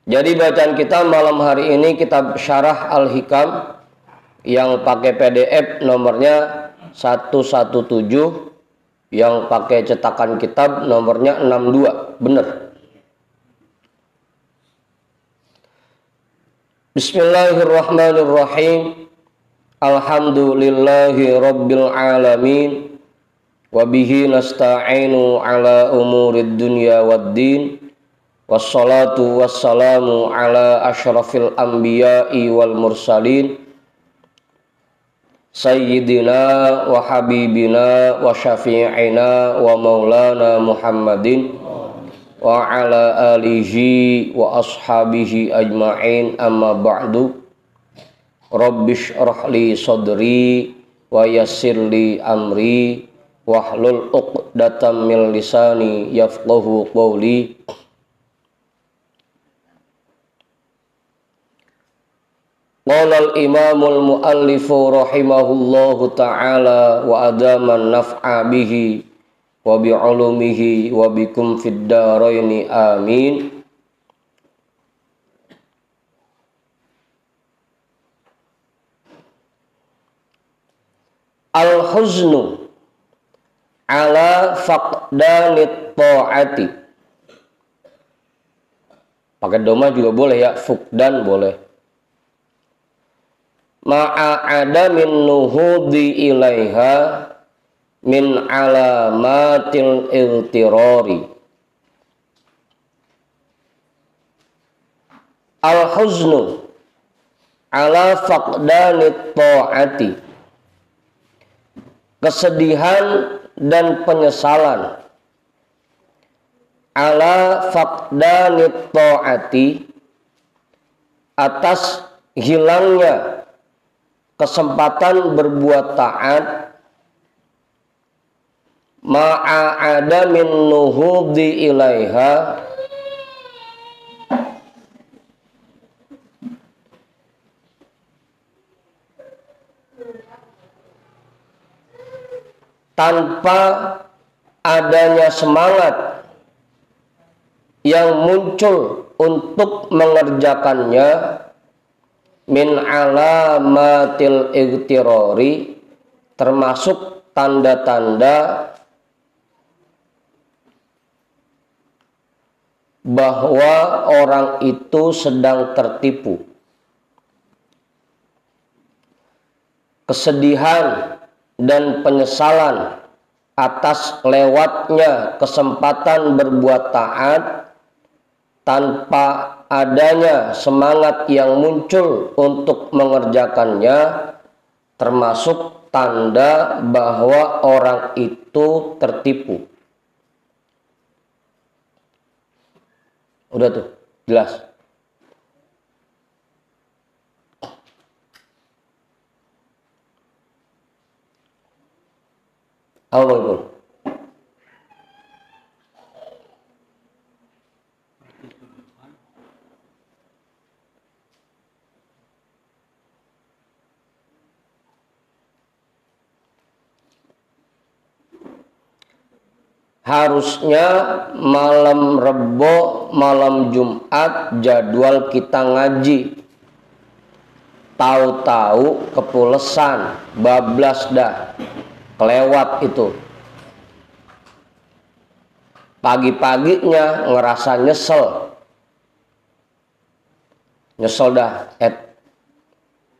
Jadi bacaan kita malam hari ini kitab Syarah Al-Hikam yang pakai PDF nomornya 117, yang pakai cetakan kitab nomornya 62. Bener. Bismillahirrahmanirrahim. Alhamdulillahi rabbil alamin. Wabihi nasta'inu ala umurid dunya waddin. Wassalatu wassalamu ala ashrafil anbiya'i wal mursalin Sayyidina wa habibina wa syafi'ina wa maulana Muhammadin wa ala alihi wa ashabihi ajma'in, amma ba'du. Rabbish rahli sadri wa yassirli amri wahlul uqdatam min lisani yafqahu qawli. Qala al-imamul muallifu rahimahullahu ta'ala wa adaman naf'a bihi wa bi'ulumihi wa bikum fid daraini amin. Al-huznu ala faqdanit ta'ati. Pakai doma juga boleh ya, fukdan boleh. Ma'a min nuhudi ilaiha min alamatil iltirari. Al-huznu ala faqdanit ta'ati. Kesedihan dan penyesalan ala faqdanit ta'ati, atas hilangnya kesempatan berbuat taat, ma'ada min nuhudi ilaiha, tanpa adanya semangat yang muncul untuk mengerjakannya, min alamatil igtirori, termasuk tanda-tanda bahwa orang itu sedang tertipu. Kesedihan dan penyesalan atas lewatnya kesempatan berbuat taat tanpa adanya semangat yang muncul untuk mengerjakannya, termasuk tanda bahwa orang itu tertipu. Udah tuh, jelas. Assalamualaikum. Harusnya malam Rebo, malam Jumat jadwal kita ngaji. Tahu-tahu kepulesan, bablas dah, kelewat itu. Pagi-paginya ngerasa nyesel. Nyesel dah,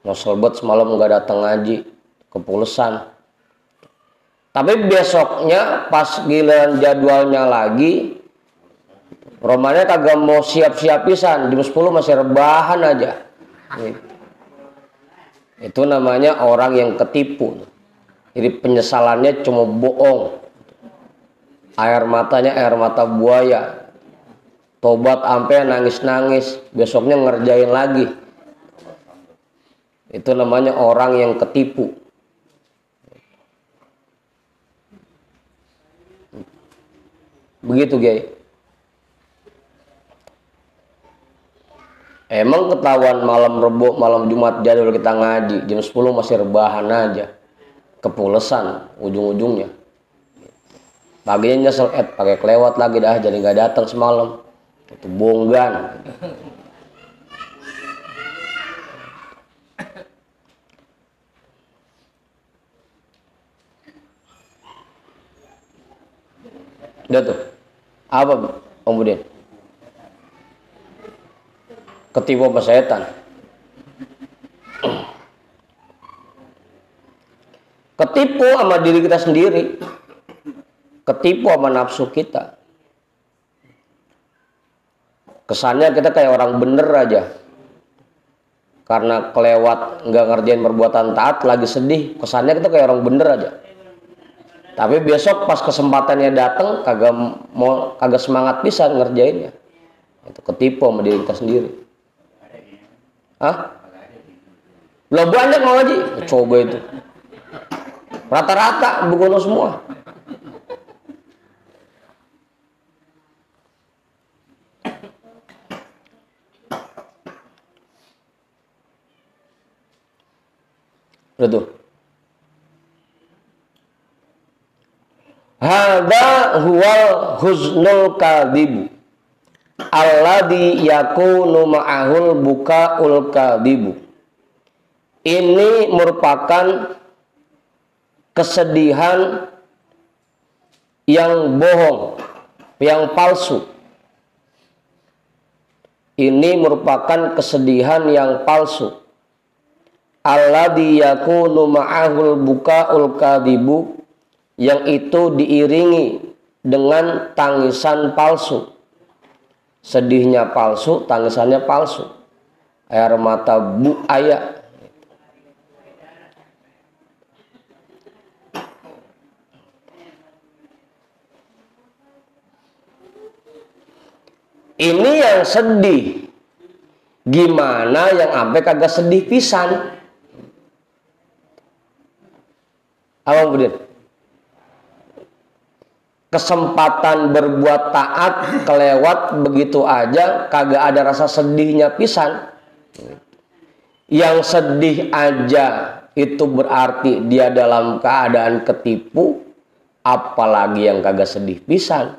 nyesel buat semalam nggak datang ngaji, kepulesan. Tapi besoknya pas giliran jadwalnya lagi, romannya kagak mau siap-siap pisan, jam 10 masih rebahan aja. Itu namanya orang yang ketipu. Jadi penyesalannya cuma bohong. Air matanya air mata buaya. Tobat sampai nangis-nangis, besoknya ngerjain lagi. Itu namanya orang yang ketipu. Begitu, Gay. Emang ketahuan malam Rebo, malam Jumat jadwal kita ngaji, jam 10 masih rebahan aja. Kepulesan ujung-ujungnya. Paginya nyesel, pakai kelewat lagi dah, jadi nggak datang semalam. Itu bonggan. Udah tuh. Apa kemudian? Ketipu sama setan. Ketipu sama diri kita sendiri. Ketipu sama nafsu kita. Kesannya kita kayak orang bener aja. Karena kelewat nggak ngerjain perbuatan taat, lagi sedih, kesannya kita kayak orang bener aja. Tapi besok pas kesempatannya datang, kagak semangat bisa ngerjainnya. Itu ketipu sama diri kita sendiri. Hah? Lo banyak mau ngaji? Coba itu. Rata-rata begono semua. Betul. Hadza huwal huznul kadhibu alladzi yakunu ma'ahul bukaul kadhibu. Ini merupakan kesedihan yang bohong, yang palsu. Ini merupakan kesedihan yang palsu. Alladzi yakunu ma'ahul bukaul kadhibu, yang itu diiringi dengan tangisan palsu. Sedihnya palsu, tangisannya palsu. Air mata buaya. Ini yang sedih. Gimana yang sampai kagak sedih pisan? Apa kemudian? Kesempatan berbuat taat kelewat begitu aja, kagak ada rasa sedihnya pisan. Yang sedih aja itu berarti dia dalam keadaan ketipu, apalagi yang kagak sedih pisan.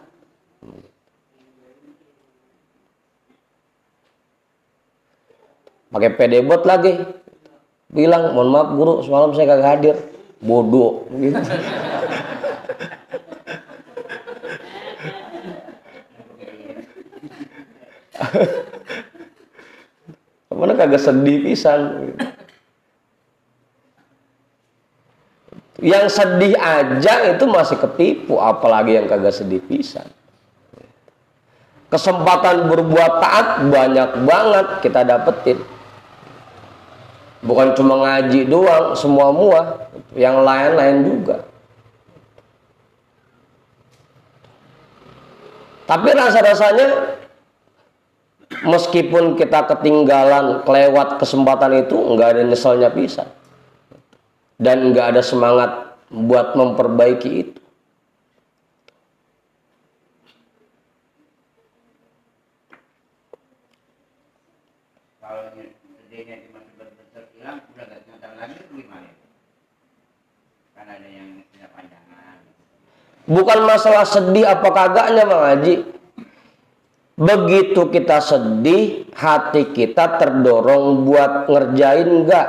Pakai PD bot lagi, bilang mohon maaf guru semalam saya kagak hadir. Bodoh gitu. Mana kagak sedih pisan. Yang sedih aja itu masih ketipu, apalagi yang kagak sedih pisan. Kesempatan berbuat taat banyak banget kita dapetin. Bukan cuma ngaji doang, semua muah, yang lain-lain juga. Tapi rasa-rasanya meskipun kita ketinggalan, kelewat kesempatan itu, nggak ada nyeselnya pisan. Dan nggak ada semangat buat memperbaiki itu. Kalau sedihnya dimasuk hilang, udah gak nyata lagi gimana? Kan ada yang tidak panjangan. Bukan masalah sedih apa kagaknya Bang Haji. Begitu kita sedih, hati kita terdorong buat ngerjain enggak?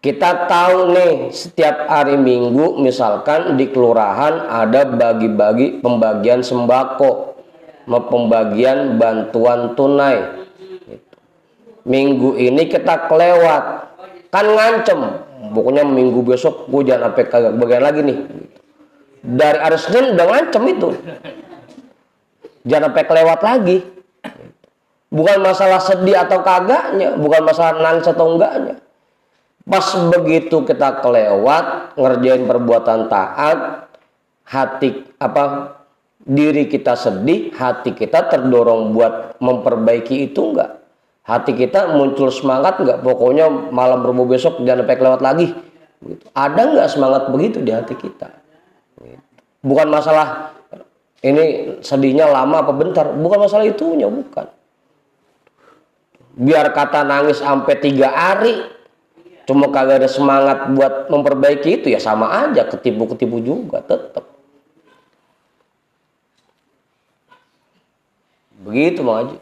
Kita tahu nih, setiap hari Minggu misalkan di kelurahan ada bagi-bagi pembagian sembako, pembagian bantuan tunai. Minggu ini kita kelewat, kan ngancem, pokoknya minggu besok gue jangan sampai kagak bagian lagi nih. Dari hari Senin udah ngancem itu, jangan sampai kelewat lagi. Bukan masalah sedih atau kagaknya, bukan masalah nangis atau enggaknya. Pas begitu kita kelewat ngerjain perbuatan taat, diri kita sedih, hati kita terdorong buat memperbaiki itu enggak? Hati kita muncul semangat enggak? Pokoknya malam Rabu besok jangan sampai kelewat lagi. Ada enggak semangat begitu di hati kita? Bukan masalah ini sedihnya lama apa bentar, bukan masalah itunya, bukan. Biar kata nangis sampai 3 hari, cuma kagak ada semangat buat memperbaiki itu, ya sama aja, ketipu-ketipu juga tetap. Begitu Bang Haji.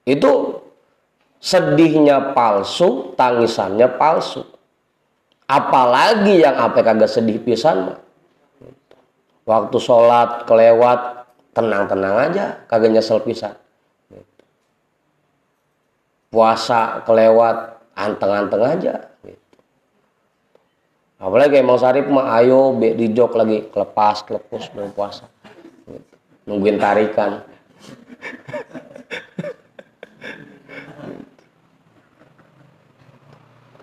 Itu sedihnya palsu, tangisannya palsu. Apalagi yang apa kagak sedih pisan mah. Waktu sholat kelewat, tenang-tenang aja, kagak nyesel pisan. Puasa kelewat, anteng-anteng aja. Apalagi Mang Sarip mah ayo di jok lagi kelepas belum puasa. Nungguin tarikan.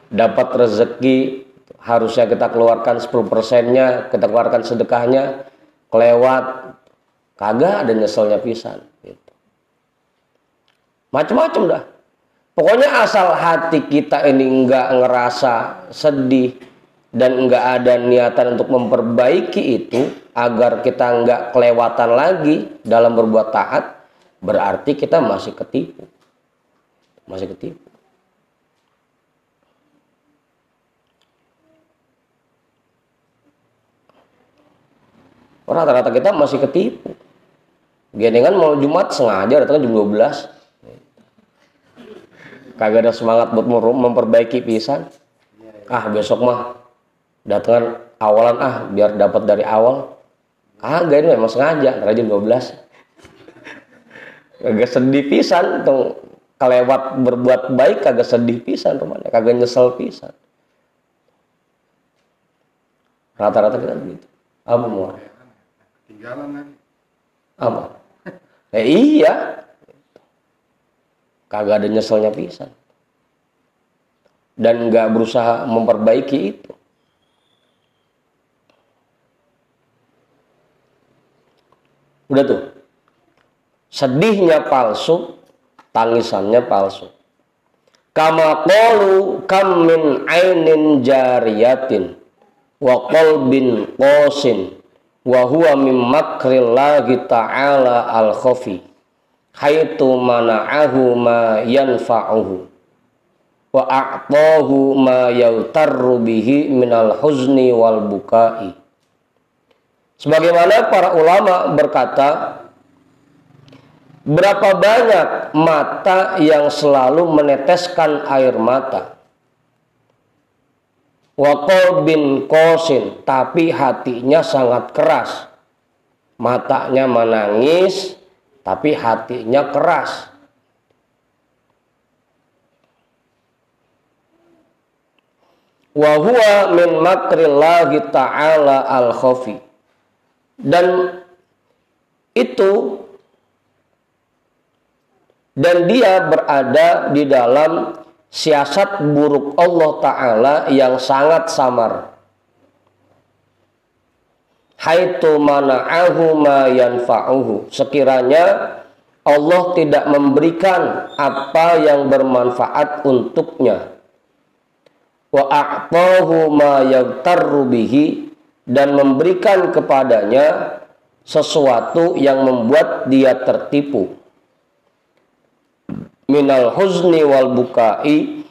Dapat rezeki harusnya kita keluarkan 10%-nya, kita keluarkan sedekahnya, kelewat, kagak ada nyeselnya pisan. Gitu. Macem-macem dah. Pokoknya asal hati kita ini enggak ngerasa sedih dan enggak ada niatan untuk memperbaiki itu agar kita enggak kelewatan lagi dalam berbuat taat, berarti kita masih ketipu. Masih ketipu. Rata-rata kita masih ketipu. Gini kan mau Jumat sengaja datang jam 12. Kagak ada semangat buat memperbaiki pisan. Besok mah datangan awalan biar dapat dari awal. Kagak, ini memang sengaja karena jam 12. Kagak sedih pisan tuh kelewat berbuat baik, kagak sedih pisan rumahnya, kagak nyesel pisan. Rata-rata kita begitu. Apa mau? Ketinggalan lagi. Apa? Iya. Kagak ada nyeselnya pisan. Dan nggak berusaha memperbaiki itu. Udah tuh. Sedihnya palsu, tangisannya palsu. Kama qalu kam min ainin jariyatin wa qalbin qasin wa huwa min makrillahi ta'ala al-khafi haitu mana'ahu ma yanfa'uhu wa a'tahu ma yautarru bihi minal huzni wal bukai. Sebagaimana para ulama berkata, berapa banyak mata yang selalu meneteskan air mata, wa qalbin qasin, tapi hatinya sangat keras. Matanya menangis tapi hatinya keras. Wa huwa min makrillahi ta'ala al-khafi. Dan dia berada di dalam siasat buruk Allah Ta'ala yang sangat samar. Haitu mana'ahu ma yanfa'uhu, sekiranya Allah tidak memberikan apa yang bermanfaat untuknya. Wa a'tahu ma yaghtarru bihi, dan memberikan kepadanya sesuatu yang membuat dia tertipu. Minal huzni wal bukai,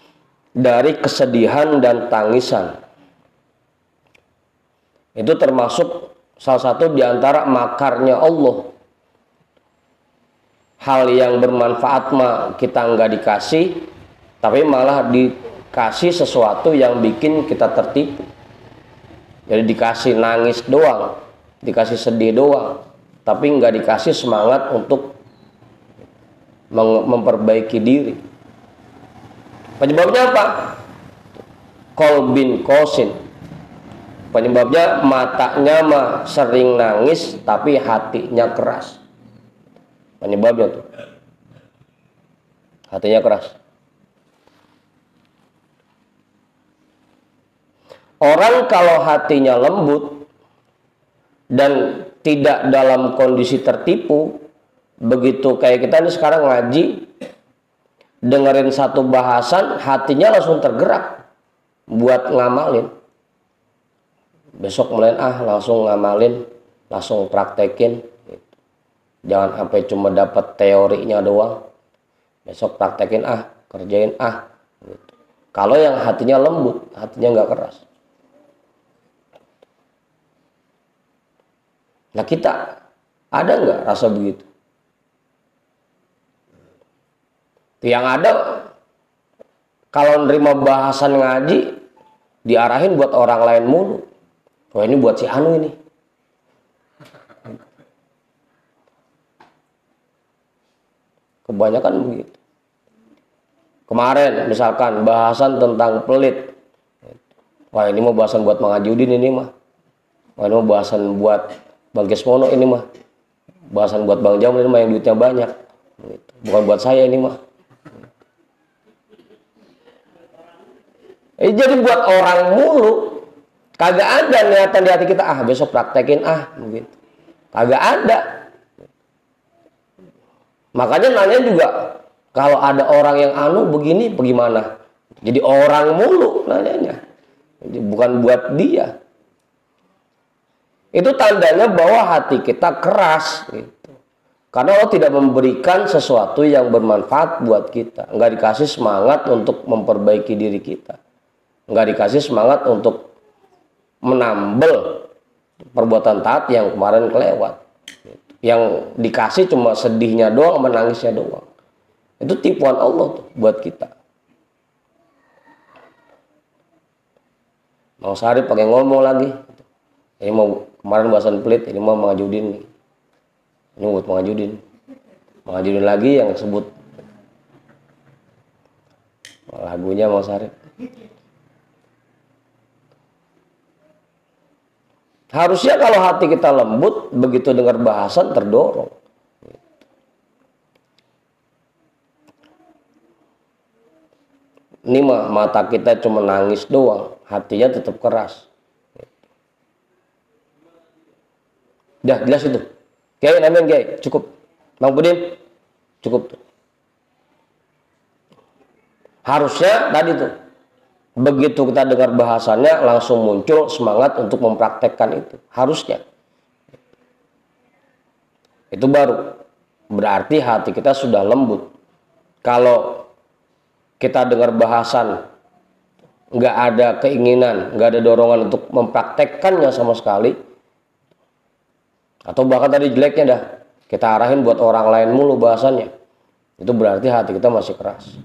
dari kesedihan dan tangisan. Itu termasuk salah satu di antara makarnya Allah. Hal yang bermanfaat mah kita nggak dikasih, tapi malah dikasih sesuatu yang bikin kita tertipu. Jadi dikasih nangis doang, dikasih sedih doang, tapi nggak dikasih semangat untuk memperbaiki diri. Penyebabnya apa? Qalbin qasin. Penyebabnya matanya mah sering nangis tapi hatinya keras. Penyebabnya tuh hatinya keras. Orang kalau hatinya lembut dan tidak dalam kondisi tertipu, begitu kayak kita nih sekarang ngaji, dengerin satu bahasan, hatinya langsung tergerak buat ngamalin. Besok mulai langsung ngamalin, langsung praktekin. Jangan sampai cuma dapat teorinya doang. Besok praktekin kerjain gitu. Kalau yang hatinya lembut, hatinya nggak keras. Nah kita ada nggak rasa begitu? Yang ada kalau nerima bahasan ngaji diarahin buat orang lain mulu. Oh ini buat si Anu ini. Kebanyakan begitu. Kemarin misalkan bahasan tentang pelit. Wah ini mau bahasan buat Mang Haji Udin ini mah. Wah ini mau bahasan buat Bang Kesmono ini mah. Bahasan buat Bang Jamal ini mah yang duitnya banyak. Bukan buat saya ini mah. Jadi buat orang mulu. Kagak ada niatan di hati kita, besok praktekin begitu. Kagak ada. Makanya nanya juga, kalau ada orang yang anu begini bagaimana? Jadi orang mulu nanyanya. Jadi bukan buat dia. Itu tandanya bahwa hati kita keras gitu. Karena Allah tidak memberikan sesuatu yang bermanfaat buat kita. Enggak dikasih semangat untuk memperbaiki diri kita. Enggak dikasih semangat untuk menambal perbuatan taat yang kemarin kelewat. Yang dikasih cuma sedihnya doang, menangisnya doang. Itu tipuan Allah tuh buat kita. Mau Sarip pakai ngomong lagi. Ini mau kemarin bahasan pelit, ini mau Mang Haji Udin nih. Ini buat Mang Haji Udin. Mang Haji Udin lagi yang disebut lagunya mau Sarip. Harusnya kalau hati kita lembut, begitu dengar bahasan terdorong. Ini mata kita cuma nangis doang, hatinya tetap keras. Udah jelas itu. Kiai, amin Kiai, cukup. Bang Budin, cukup tuh. Harusnya tadi tuh. Begitu kita dengar bahasannya langsung muncul semangat untuk mempraktekkan itu. Harusnya. Itu baru. Berarti hati kita sudah lembut. Kalau kita dengar bahasan nggak ada keinginan, nggak ada dorongan untuk mempraktekkannya sama sekali. Atau bahkan tadi jeleknya dah. Kita arahin buat orang lain mulu bahasannya. Itu berarti hati kita masih keras.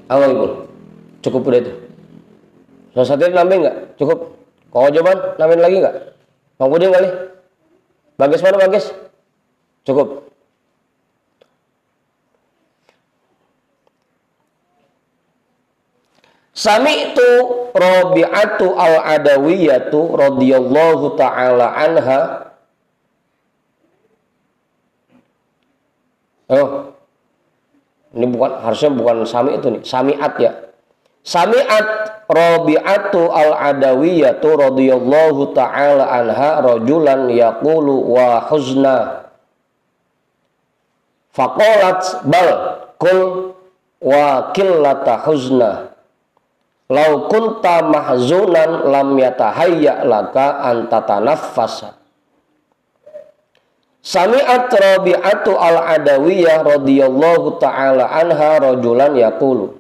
Apa Ibu? Cukup udah itu. Sosatnya nambahin nggak? Cukup. Kau jawaban nambahin lagi nggak? Bang Budin kali? Bagus mana Bagus? Cukup. Sami'tu Rabi'atu al-Adawiyatu radhiyallahu ta'ala anha. Oh. Ini harusnya bukan sami itu nih, sami'at ya. Sami'at Rabi'atu al-Adawiyatu radhiyallahu ta'ala anha rajulan yaqulu wa huzna. Faqalat bal kul wa qillata huzna. Lau kunta mahzunan lam yatahayya laka an tatanaffasa. Sami'at Rabi'atu al-Adawiyah radhiyallahu ta'ala anha rajulan yaqulu.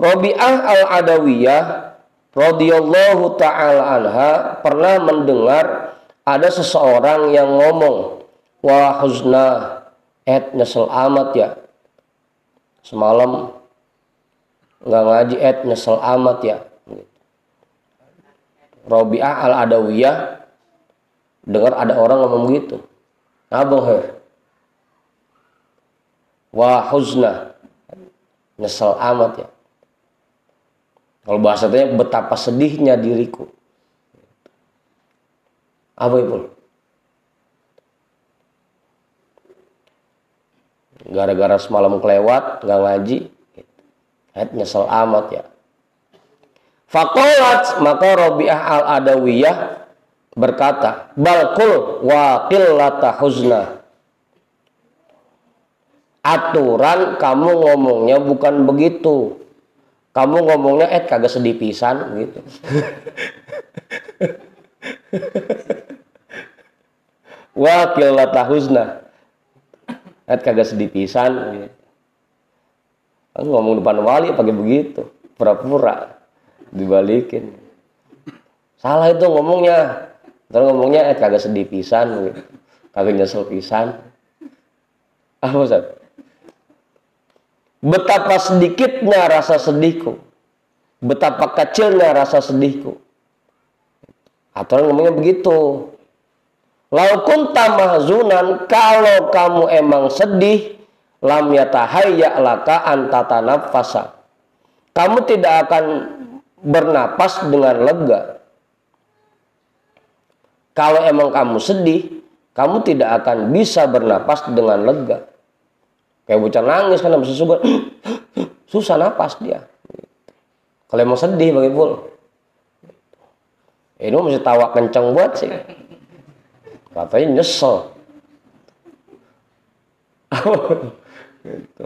Rabi'ah al-Adawiyah radhiyallahu ta'ala anha pernah mendengar ada seseorang yang ngomong, wah huzna, nyesel amat ya. Semalam nggak ngaji, nyesel amat ya. Rabi'ah al-Adawiyah dengar ada orang ngomong gitu. Abang wah huzna, nyesel amat ya. Kalau bahasanya betapa sedihnya diriku. Apa itu? Gara-gara semalam kelewat nggak ngaji, nyesel amat ya. Faqalat, maka Rabi'ah al-Adawiyah berkata, balkul wa qillata huzna. Aturan kamu ngomongnya bukan begitu. Kamu ngomongnya kagak sedih pisan gitu. Wa qillata huzna. Kagak sedih pisan gitu. Aku ngomong depan wali pakai begitu, pura-pura dibalikin. Salah itu ngomongnya. Terus ngomongnya kagak sedih pisan gitu. Kagak nyesel pisan. Apa Ustaz? Betapa sedikitnya rasa sedihku, betapa kecilnya rasa sedihku. Aturan ngomongnya begitu. Lau kunta mahzunan, kalau kamu emang sedih, lam yatahayya laka antatanaffasa. Kamu tidak akan bernapas dengan lega. Kalau emang kamu sedih, kamu tidak akan bisa bernapas dengan lega. Kayak bocah nangis kan habis susah napas dia. Kalau emang sedih bagi Pul. Ini mesti tawa kenceng buat sih. Katanya nyesel. Gitu.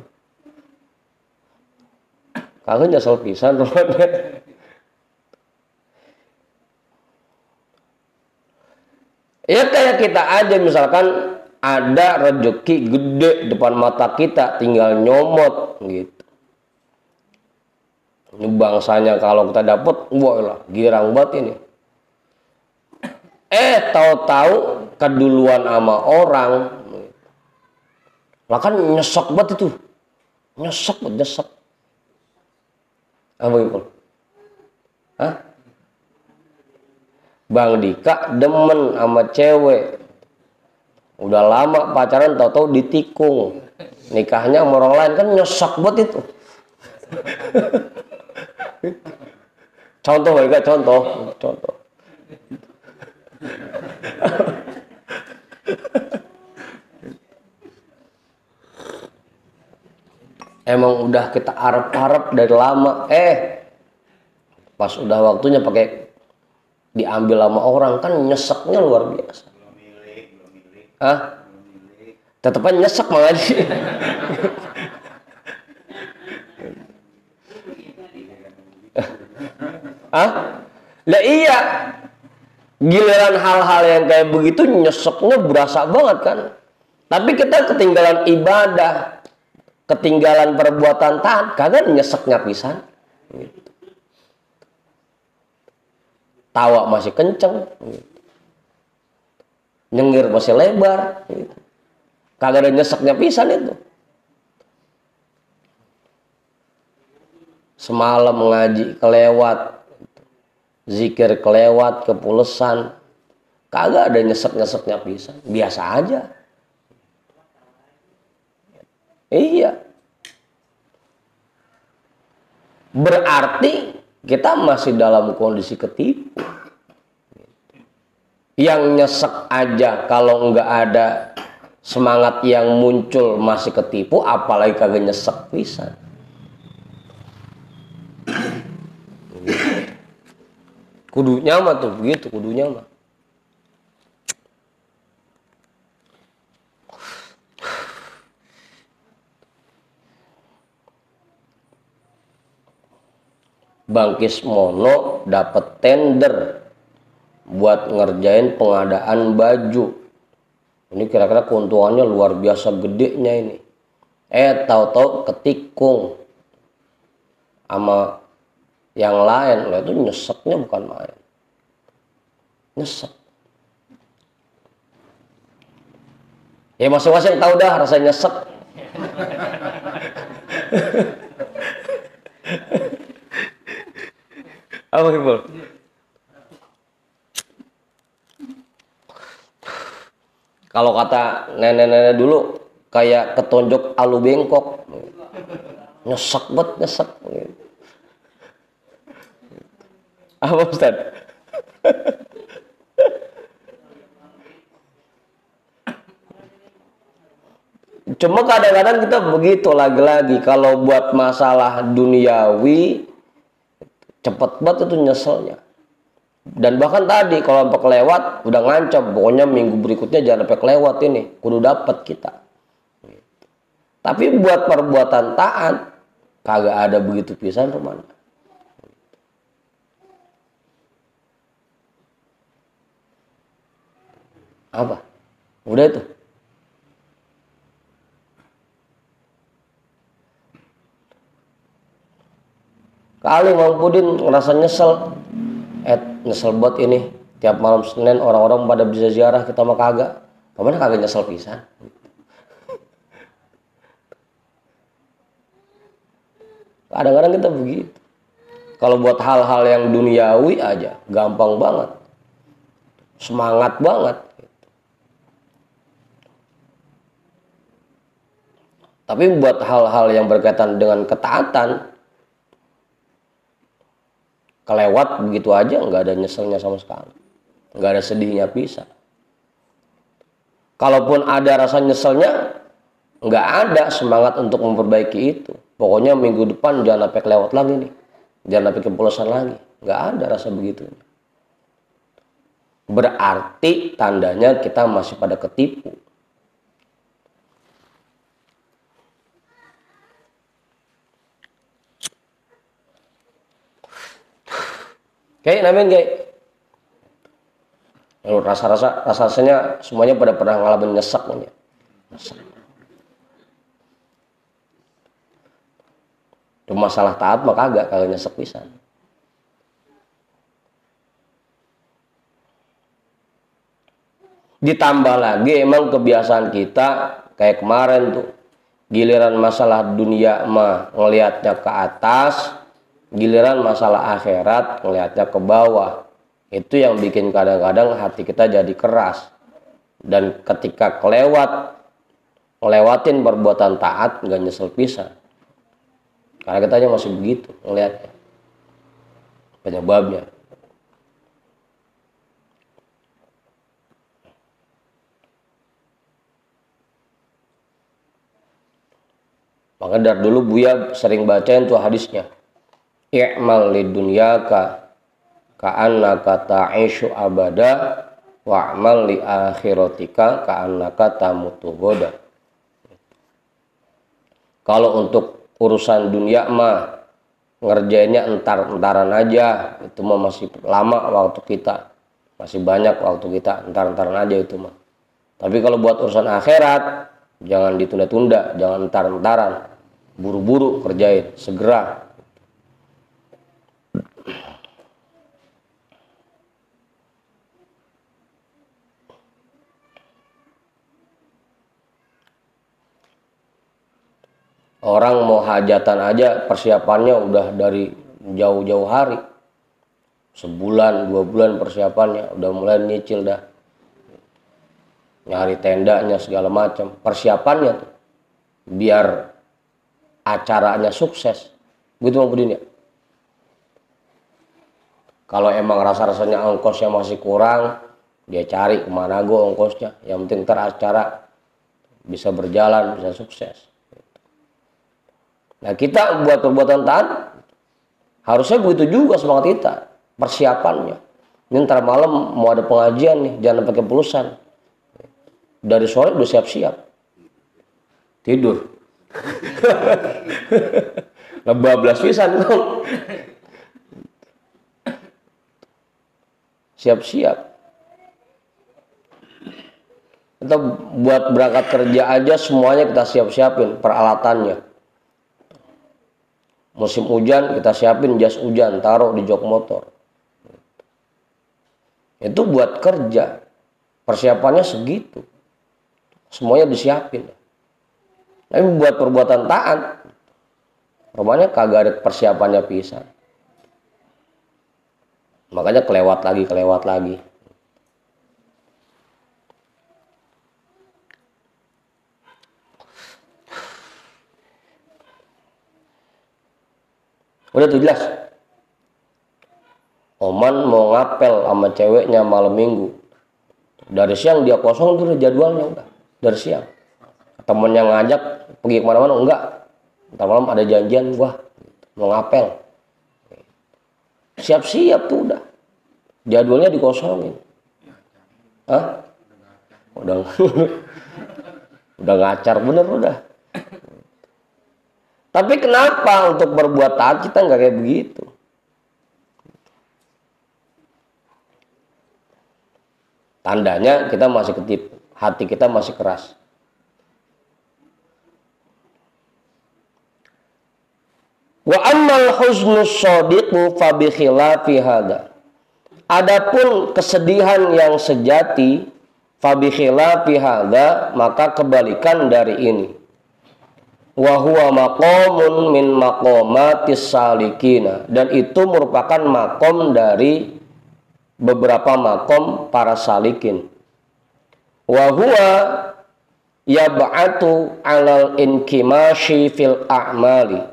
Kalau nyesel pisan ya kayak kita aja misalkan ada rezeki gede depan mata kita tinggal nyomot gitu. Ini bangsanya kalau kita dapet, wah lah girang banget ini. Tahu-tahu keduluan sama orang. Lah kan nyesek banget itu. Nyesek. Apa itu? Hah? Bang Dika demen sama cewek. Udah lama pacaran tahu-tahu ditikung. Nikahnya sama orang lain kan nyesek banget itu. Contoh Bang Dika, contoh. Emang udah kita arep-arep dari lama, pas udah waktunya pakai diambil sama orang kan nyeseknya luar biasa. Belum milih. Hah? Tetepan nyesek malah sih. Hah? Lah iya. Giliran hal-hal yang kayak begitu nyeseknya berasa banget kan. Tapi kita ketinggalan ibadah, ketinggalan perbuatan taat, kagak nyeseknya pisan. Gitu. Tawa masih kenceng, gitu. Nyengir masih lebar, gitu. Kagak ada nyeseknya pisan itu. Semalam ngaji kelewat, zikir kelewat, kepulesan, kagak ada nyesek-nyeseknya pisan, biasa aja. Iya. Berarti kita masih dalam kondisi ketipu. Yang nyesek aja kalau nggak ada semangat yang muncul masih ketipu, apalagi kagak nyesek pisan. Kudunya mah tuh begitu, kudunya mah. Bang Kismono dapat tender buat ngerjain pengadaan baju. Ini kira-kira keuntungannya luar biasa gedenya ini. Tahu-tahu ketikung sama yang lain. Lah itu nyeseknya bukan main. Nyesek. Ya masing-masing tahu dah rasanya nyesek. Apa Ibu? Kalau kata nenek-nenek dulu kayak ketonjok alu bengkok. Nyesek banget, nyesek. Apa Ustaz? Cuma kadang-kadang kita begitu lagi-lagi kalau buat masalah duniawi cepet banget itu nyeselnya. Dan bahkan tadi kalau sampai kelewat udah ngancam, pokoknya minggu berikutnya jangan sampai kelewat ini, kudu dapat kita. Tapi buat perbuatan taat kagak ada begitu pisan rumana. Apa? Udah itu. Kali Mang Pudin ngerasa nyesel. Nyesel buat ini. Tiap malam Senin orang-orang pada bisa ziarah, kita mah kagak. Pokoknya kagak nyesel pisan. Kadang-kadang kita begitu. Kalau buat hal-hal yang duniawi aja, gampang banget. Semangat banget. Tapi buat hal-hal yang berkaitan dengan ketaatan, kelewat begitu aja, nggak ada nyeselnya sama sekali. Nggak ada sedihnya pisah. Kalaupun ada rasa nyeselnya, nggak ada semangat untuk memperbaiki itu. Pokoknya minggu depan jangan sampai kelewat lagi nih. Jangan sampai kepolosan lagi. Nggak ada rasa begitu. Berarti tandanya kita masih pada ketipu. Kayak namanya kayak lalu rasanya semuanya pada pernah ngalamin nyesek nih. Cuma masalah taat maka kagak nyesek pisan. Ditambah lagi emang kebiasaan kita kayak kemarin tuh, giliran masalah dunia mah ngelihatnya ke atas, giliran masalah akhirat ngelihatnya ke bawah. Itu yang bikin kadang-kadang hati kita jadi keras. Dan ketika ngelewatin perbuatan taat nggak nyesel pisan. Karena kita aja masih begitu ngelihatnya. Penyebabnya. Maka dari dulu Buya sering bacain tuh hadisnya. I'mal lidunyaka ka'annaka ta'ishu abada wa'mal li akhiratika ka'annaka tamutu goda. Kalau untuk urusan dunia mah ngerjainnya entar-entaran aja, itu mah masih lama waktu kita, masih banyak waktu kita, entar-entaran aja itu mah. Tapi kalau buat urusan akhirat jangan ditunda-tunda, jangan entar-entaran, buru-buru kerjain, segera. Orang mau hajatan aja persiapannya udah dari jauh-jauh hari. Sebulan, 2 bulan persiapannya. Udah mulai nyicil dah. Nyari tendanya segala macam. Persiapannya tuh. Biar acaranya sukses. Begitu mau Budin ya? Kalau emang rasa-rasanya ongkosnya masih kurang, dia cari kemana gue ongkosnya. Yang penting ntar acara bisa berjalan, bisa sukses. Nah kita buat perbuatan taat harusnya begitu juga semangat kita persiapannya. Ini ntar malam mau ada pengajian nih, jangan pakai pulusan. Dari sore udah siap-siap tidur. Ngebablas pisan dong. Siap-siap. Kita buat berangkat kerja aja semuanya kita siap-siapin peralatannya. Musim hujan kita siapin jas hujan, taruh di jok motor. Itu buat kerja. Persiapannya segitu. Semuanya disiapin. Tapi buat perbuatan taat, rupanya kagak ada persiapannya pisan. Makanya kelewat lagi. Udah tuh jelas. Oman mau ngapel sama ceweknya malam minggu. Dari siang dia kosong tuh jadwalnya udah. Dari siang. Temennya ngajak pergi kemana-mana enggak. Ntar malam ada janjian gua mau ngapel. Siap-siap tuh udah. Jadwalnya dikosongin. Hah? Udah ngacar bener udah. Tapi kenapa untuk berbuat taat kita nggak kayak begitu? Tandanya kita masih ketipu, hati kita masih keras. Wa ammal huznus shadiqu fa bi khilafi hada. Adapun kesedihan yang sejati fa bi khilafi hada, maka kebalikan dari ini. wa huwa maqamun min maqamatis salikina, dan itu merupakan makom dari beberapa makom para salikin. Wa huwa yab'atu 'alal inkimashi fil a'mali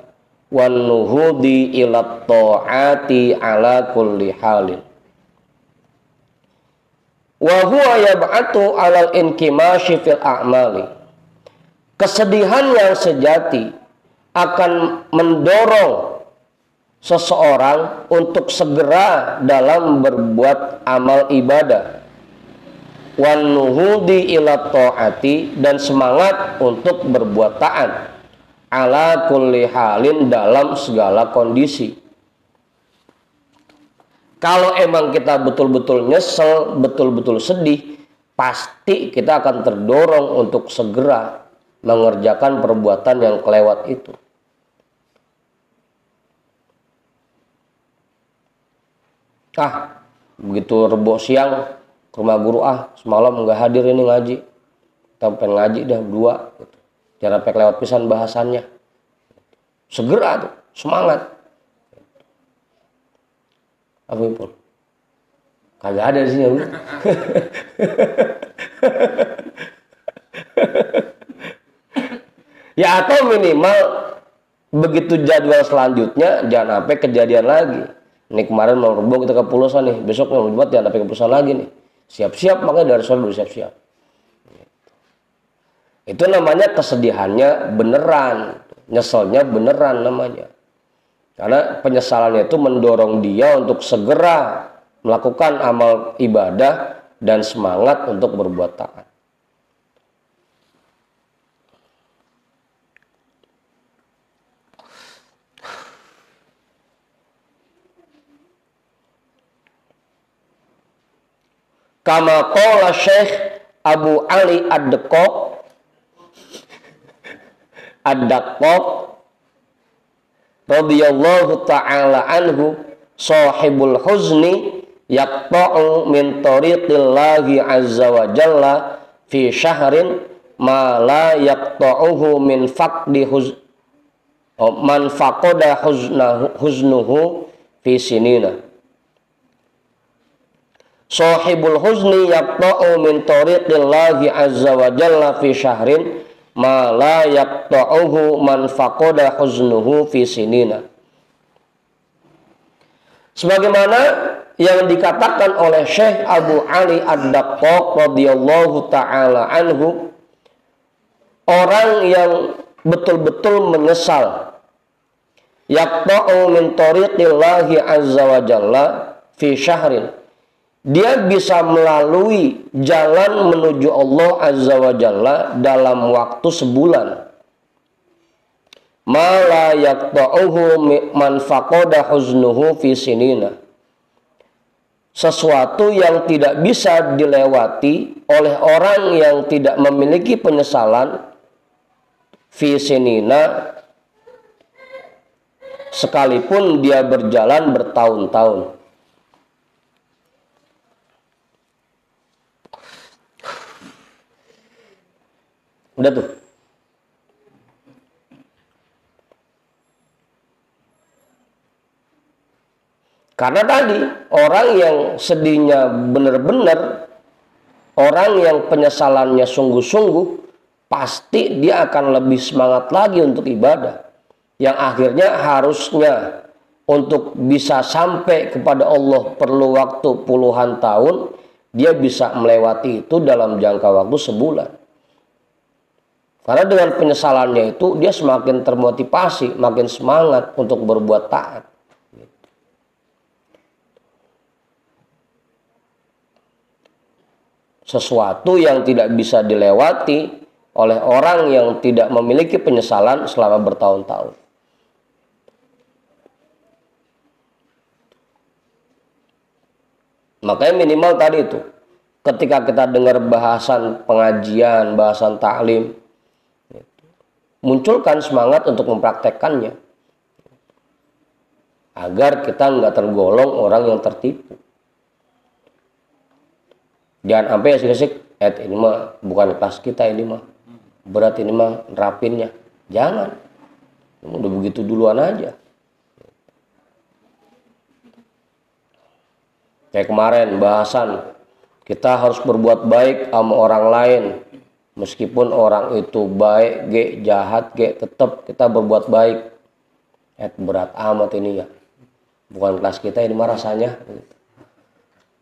wan nuhudi ila ta'ati 'ala kulli halin. Wa huwa yab'atu 'alal inkimashi fil a'mali. Kesedihan yang sejati akan mendorong seseorang untuk segera dalam berbuat amal ibadah, wan nuhudi ila taati, dan semangat untuk berbuat taat, ala kulli halin, dalam segala kondisi. Kalau emang kita betul-betul nyesel, betul-betul sedih, pasti kita akan terdorong untuk segera mengerjakan perbuatan yang kelewat itu. Begitu rebo siang ke rumah guru, semalam nggak hadir ini ngaji, kita pengen ngaji dah berdua gitu. Jangan sampai kelewat pisan bahasannya. Segera tuh, semangat. Apa itu? Kagak ada di sini. Ya, atau minimal begitu jadwal selanjutnya jangan sampai kejadian lagi. Ini kemarin mau rebo kita kepulauan nih, besok mau Jumat jangan sampai kepulauan lagi nih. Siap-siap, makanya dari sore udah siap-siap. Itu namanya kesedihannya beneran, nyeselnya beneran namanya. Karena penyesalannya itu mendorong dia untuk segera melakukan amal ibadah dan semangat untuk berbuat taat. Kama qala Syekh Abu Ali Ad-Daqqaq radhiyallahu ta'ala anhu, sahibul huzni yaqta'u min tariqillahi azza wa jalla fi syahrin ma la yaqta'uhu min faqdi man faqada huznuhu fi sinina. Sahibul huzni yaqta'u min tariqillahi azza wa jalla fi syahrin ma la yaqta'uhu man faqada huznuhu fi sinina. Sebagaimana yang dikatakan oleh Syekh Abu Ali Ad-Daqqaq radhiyallahu ta'ala anhu, orang yang betul-betul menyesal, yaqta'u min tariqillahi azza wa jalla fi syahrin, dia bisa melalui jalan menuju Allah azza wa jalla dalam waktu sebulan. Ma la yaqta'uhu man faqada huznuhu fi sinina. Sesuatu yang tidak bisa dilewati oleh orang yang tidak memiliki penyesalan fi sinina, sekalipun dia berjalan bertahun-tahun. Udah tuh. Karena tadi orang yang sedihnya benar-benar, orang yang penyesalannya sungguh-sungguh, pasti dia akan lebih semangat lagi untuk ibadah. Yang akhirnya harusnya untuk bisa sampai kepada Allah perlu waktu puluhan tahun, dia bisa melewati itu dalam jangka waktu sebulan. Karena dengan penyesalannya itu dia semakin termotivasi, makin semangat untuk berbuat taat. Sesuatu yang tidak bisa dilewati oleh orang yang tidak memiliki penyesalan selama bertahun-tahun. Makanya minimal tadi itu, ketika kita dengar bahasan pengajian, bahasan taklim, munculkan semangat untuk mempraktekkannya agar kita nggak tergolong orang yang tertipu. Jangan sampai asik-asik, ini mah bukan kelas kita, ini mah berat, ini mah nerapinnya. Jangan. Udah begitu duluan aja. Kayak kemarin bahasan, kita harus berbuat baik sama orang lain. Meskipun orang itu baik, jahat, tetap kita berbuat baik. Berat amat ini ya. Bukan kelas kita ini mah rasanya.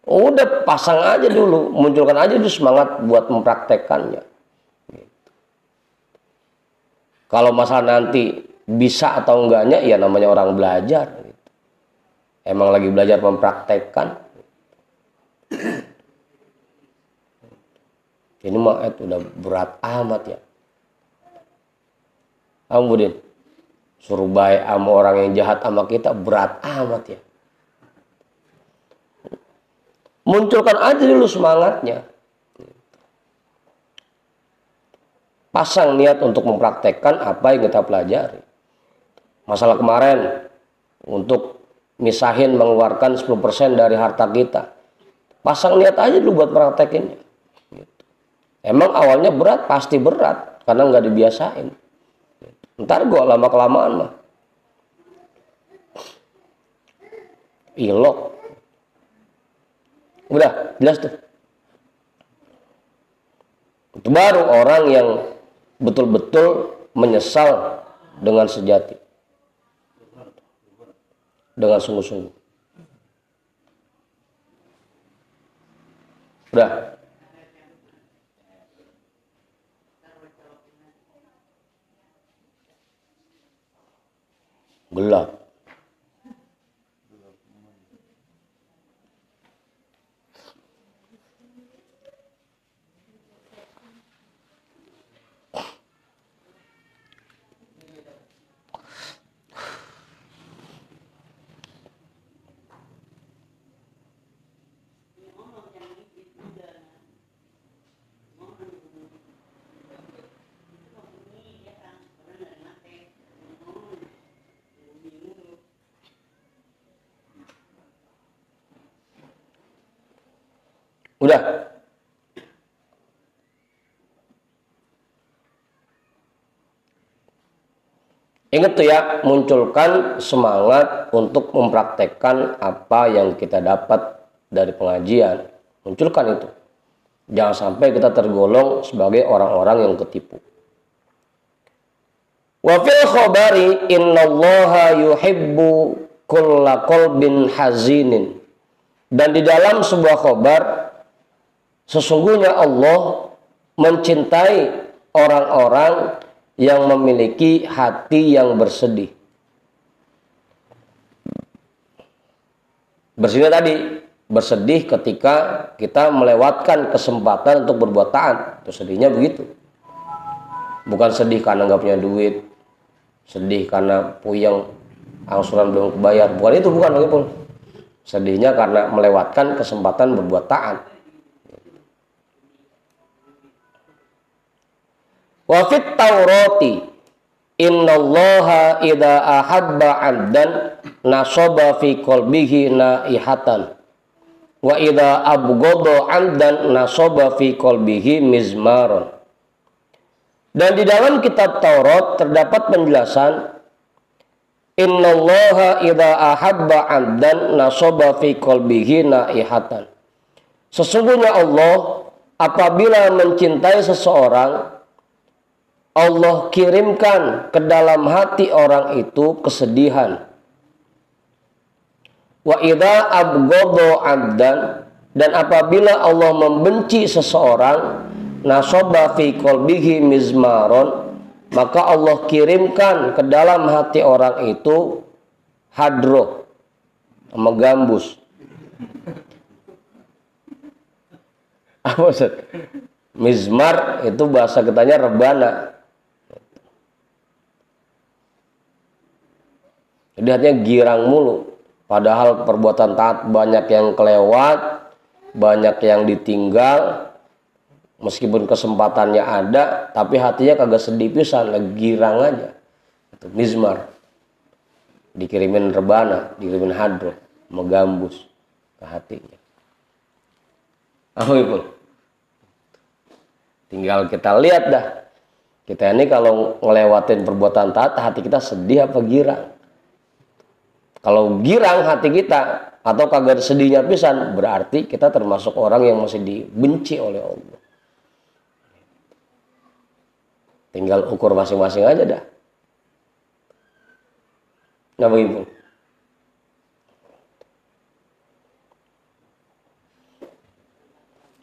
Udah pasang aja dulu, munculkan aja dulu semangat buat mempraktekkannya. Kalau masalah nanti bisa atau enggaknya, ya namanya orang belajar. Emang lagi belajar mempraktekkan. Ini mah udah berat amat ya. Budin, suruh baik sama orang yang jahat sama kita berat amat ya. Munculkan aja dulu semangatnya. Pasang niat untuk mempraktekkan apa yang kita pelajari. Masalah kemarin, untuk misahin mengeluarkan 10% dari harta kita. Pasang niat aja dulu buat praktekinnya. Emang awalnya berat, pasti berat. Karena nggak dibiasain. Ntar gua lama-kelamaan mah ilok. Udah, jelas tuh. Itu baru orang yang betul-betul menyesal dengan sejati. Dengan sungguh-sungguh. Udah. Gelap. Udah. Ingat tuh ya, munculkan semangat untuk mempraktekkan apa yang kita dapat dari pengajian. Munculkan itu. Jangan sampai kita tergolong sebagai orang-orang yang ketipu. Wa fil khabari innallaha yuhibbu kulla qalbin hazinin. Dan di dalam sebuah khabar, sesungguhnya Allah mencintai orang-orang yang memiliki hati yang bersedih. Bersedih tadi, bersedih ketika kita melewatkan kesempatan untuk berbuat taat. Itu sedihnya begitu. Bukan sedih karena nggak punya duit, sedih karena puyeng, angsuran belum kebayar. Bukan itu, bukan begitu. Sedihnya karena melewatkan kesempatan berbuat taat. Wa fit Taurati innallaha idza ahabba 'abdan nasaba fi qalbihi naihatan wa idza abghadha 'abdan nasaba fi qalbihi mizmaron. Dan di dalam kitab Taurat terdapat penjelasan innallaha idza ahabba 'abdan nasaba fi qalbihi naihatan. Sesungguhnya Allah apabila mencintai seseorang, Allah kirimkan ke dalam hati orang itu kesedihan. Wa idza abghadha 'abdan, dan apabila Allah membenci seseorang, nasaba fi qalbihi mizmaron, maka Allah kirimkan ke dalam hati orang itu hadroh, megambus. Apa maksud? Mizmar itu bahasa kitanya rebana. Jadi hatinya girang mulu. Padahal perbuatan taat banyak yang kelewat, banyak yang ditinggal. Meskipun kesempatannya ada, tapi hatinya kagak sedih pisan, lagi girang aja. Itu mizmar. Dikirimin rebana, dikirimin hadroh, megambus ke hatinya. Apa itu? Tinggal kita lihat dah. Kita ini kalau ngelewatin perbuatan taat, hati kita sedih apa girang? Kalau girang hati kita atau kagak ada sedihnya pisan, berarti kita termasuk orang yang masih dibenci oleh Allah. Tinggal ukur masing-masing aja dah. Nah begitu.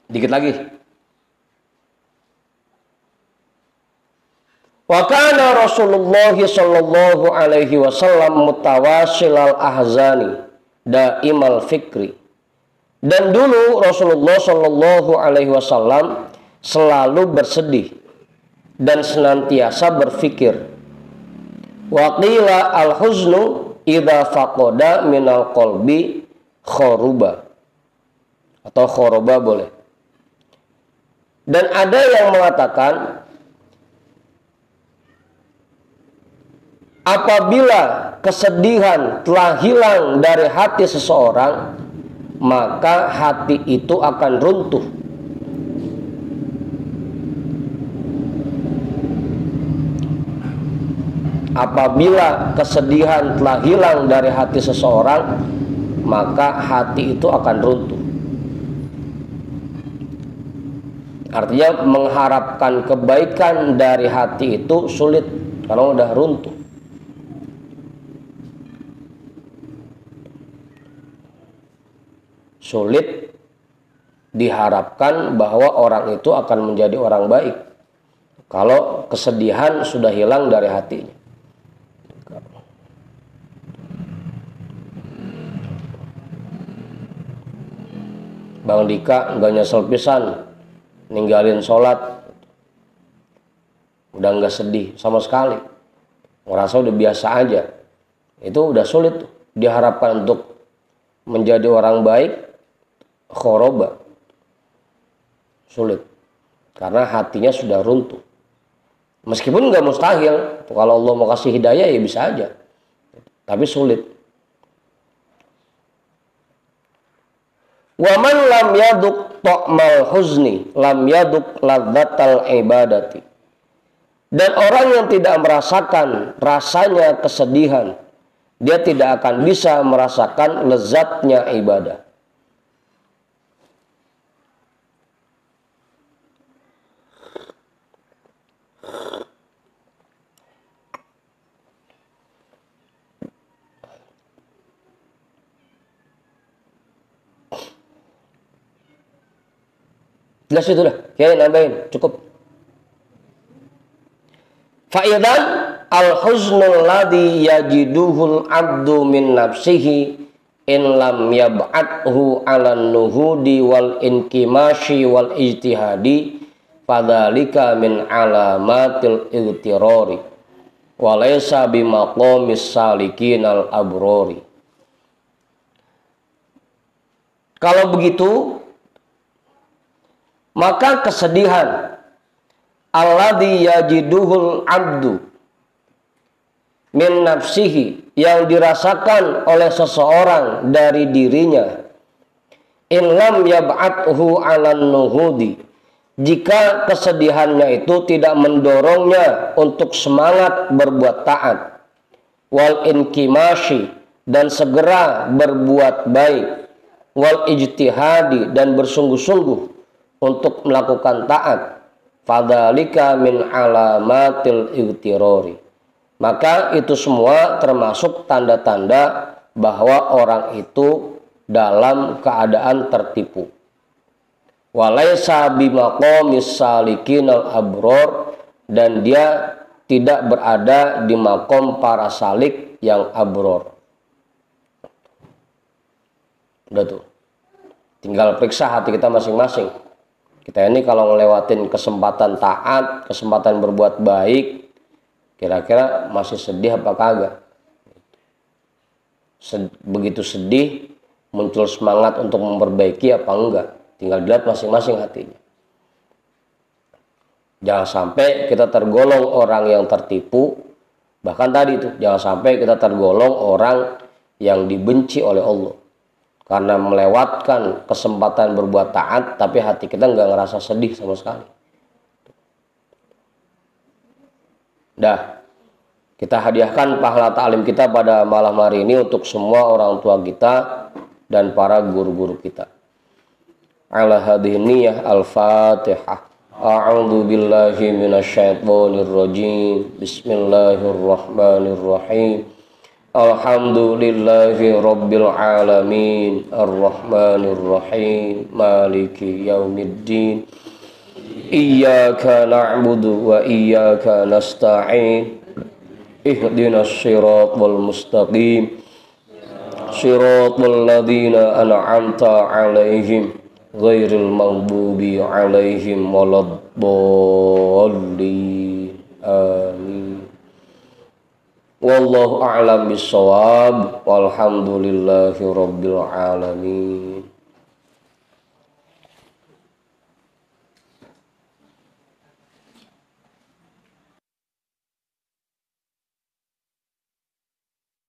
Dikit lagi. Wa kana Rasulullah sallallahu alaihi wasallam mutawassilal ahzani daimal fikri. Dan dulu Rasulullah sallallahu alaihi wasallam selalu bersedih dan senantiasa berfikir. Wa qila al-huznu idza faqada minal qalbi khoruba. Atau khoroba boleh. Dan ada yang mengatakan apabila kesedihan telah hilang dari hati seseorang, maka hati itu akan runtuh. Apabila kesedihan telah hilang dari hati seseorang, maka hati itu akan runtuh. Artinya mengharapkan kebaikan dari hati itu sulit karena udah runtuh. Sulit diharapkan bahwa orang itu akan menjadi orang baik kalau kesedihan sudah hilang dari hatinya. Bang Dika nggak nyesel pisan ninggalin sholat, udah nggak sedih sama sekali, ngerasa udah biasa aja. Itu udah sulit diharapkan untuk menjadi orang baik, khoroba, sulit karena hatinya sudah runtuh. Meskipun nggak mustahil, kalau Allah mau kasih hidayah ya bisa aja, tapi sulit. Wa man lam yaduk ta'mal huzni lam yaduk ladzatal ibadati. Dan orang yang tidak merasakan rasanya kesedihan, dia tidak akan bisa merasakan lezatnya ibadah. Jelas itu dah. Ya, nambahin, cukup. Fa'idan al-huznul ladhi yajiduhul abdu min nafsihi in lam yab'athu 'alan nuhudi wal inkimashi wal ijtihadi fadzalika min alamatil igtirari wa laysa bimaqamis salikin al abrori. Kalau begitu, maka kesedihan alladzi yajiduhul abdu min nafsihi yang dirasakan oleh seseorang dari dirinya, in lam yab'athu 'alan nuhudi, jika kesedihannya itu tidak mendorongnya untuk semangat berbuat taat, wal inkimashi, dan segera berbuat baik, wal ijtihadi, dan bersungguh-sungguh untuk melakukan taat, fadzalika min alamatil igtirari, maka itu semua termasuk tanda-tanda bahwa orang itu dalam keadaan tertipu. Walaysa bimaqamis salikinal abror, dan dia tidak berada di makom para salik yang abror. Udah tuh, tinggal periksa hati kita masing-masing. Kita ini kalau ngelewatin kesempatan taat, kesempatan berbuat baik, kira-kira masih sedih apa kagak? Begitu sedih, muncul semangat untuk memperbaiki apa enggak? Tinggal dilihat masing-masing hatinya. Jangan sampai kita tergolong orang yang tertipu. Bahkan tadi itu, jangan sampai kita tergolong orang yang dibenci oleh Allah karena melewatkan kesempatan berbuat taat, tapi hati kita nggak ngerasa sedih sama sekali. Dah, kita hadiahkan pahala ta'lim kita pada malam hari ini untuk semua orang tua kita dan para guru-guru kita. Ala hadhihi niyyah al-Fatihah. A'udzu billahi minasyaitonir rajim. Bismillahirrahmanirrahim. Alhamdulillahi rabbil alamin. Ar-Rahmanir Rahim. Maliki yaumiddin. Iyyaka na'budu wa iyyaka nasta'in. Ihdinas siratal mustaqim. Siratal ladzina an'amta 'alaihim ghairil maghdubi 'alaihim waladdallin. Amin. Wallahu a'lam bissawab. Walhamdulillahi rabbil alamin.